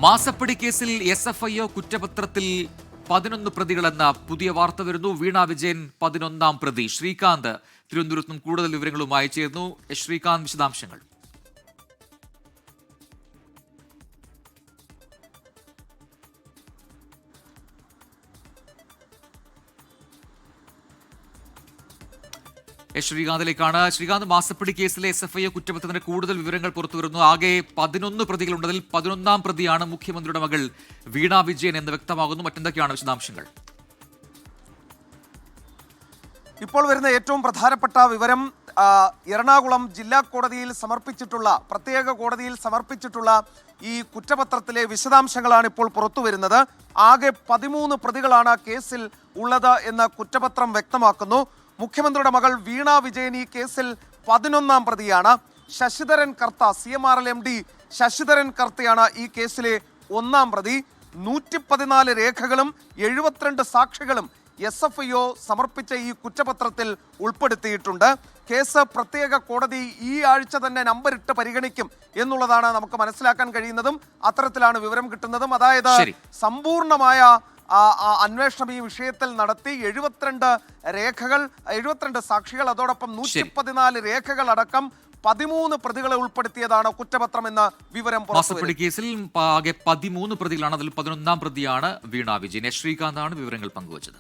മാസപ്പടി കേസിൽ SFIO കുറ്റപത്രത്തിൽ 11 പ്രതികളെന്ന പുതിയ വാർത്ത വരുന്നു. വീണ വിജയൻ 11ാം പ്രതി. ശ്രീകാന്ത് തിരുവനന്തപുരത്ത് നിന്നും കൂടുതൽ വിവരങ്ങളുമായി ചേർന്നു. ശ്രീകാന്ത്, വിശദാംശങ്ങൾ. ശ്രീകാന്തിലേക്കാണ്. ശ്രീകാന്ത്, മാസപ്പടി കേസിലെ SFIO കുറ്റപത്രത്തിന്റെ കൂടുതൽ വിവരങ്ങൾ പുറത്തുവരുന്നു. ആകെ 11 പ്രതികളുണ്ട്. അതിൽ 11ാം പ്രതിയാണ് മുഖ്യമന്ത്രിയുടെ മകൾ വീണ വിജയൻ എന്ന് വ്യക്തമാകുന്നു. മറ്റെന്തൊക്കെയാണ് വിശദാംശങ്ങൾ? ഇപ്പോൾ വരുന്ന ഏറ്റവും പ്രധാനപ്പെട്ട വിവരം, എറണാകുളം ജില്ലാ കോടതിയിൽ സമർപ്പിച്ചിട്ടുള്ള, പ്രത്യേക കോടതിയിൽ സമർപ്പിച്ചിട്ടുള്ള ഈ കുറ്റപത്രത്തിലെ വിശദാംശങ്ങളാണ് ഇപ്പോൾ പുറത്തു വരുന്നത്. ആകെ 13 പ്രതികളാണ് കേസിൽ ഉള്ളത് എന്ന് കുറ്റപത്രം വ്യക്തമാക്കുന്നു. മുഖ്യമന്ത്രിയുടെ മകൾ വീണ വിജയൻ ഈ കേസിൽ 11ാം പ്രതിയാണ്. ശശിധരൻ കർത്ത, CMRL MD ശശിധരൻ കർത്തയാണ് ഈ കേസിലെ 1ാം പ്രതി. 114 രേഖകളും 72 സാക്ഷികളും SFIO സമർപ്പിച്ച ഈ കുറ്റപത്രത്തിൽ ഉൾപ്പെടുത്തിയിട്ടുണ്ട്. കേസ് പ്രത്യേക കോടതി ഈ ആഴ്ച തന്നെ നമ്പറിട്ട് പരിഗണിക്കും എന്നുള്ളതാണ് നമുക്ക് മനസ്സിലാക്കാൻ കഴിയുന്നതും അത്തരത്തിലാണ് വിവരം കിട്ടുന്നതും. അതായത് സമ്പൂർണമായ അന്വേഷണം ഈ വിഷയത്തിൽ നടത്തി 72 രേഖകൾ, 72 സാക്ഷികൾ, അതോടൊപ്പം 114 രേഖകൾ അടക്കം 13 പ്രതികളെ ഉൾപ്പെടുത്തിയതാണ് കുറ്റപത്രം എന്ന വിവരം. മാസപ്പടി കേസിൽ ആകെ 13 പ്രതികളാണ്. അതിൽ 11ാം പ്രതിയാണ് വീണ വിജയൻ. ശ്രീകാന്താണ് വിവരങ്ങൾ പങ്കുവച്ചത്.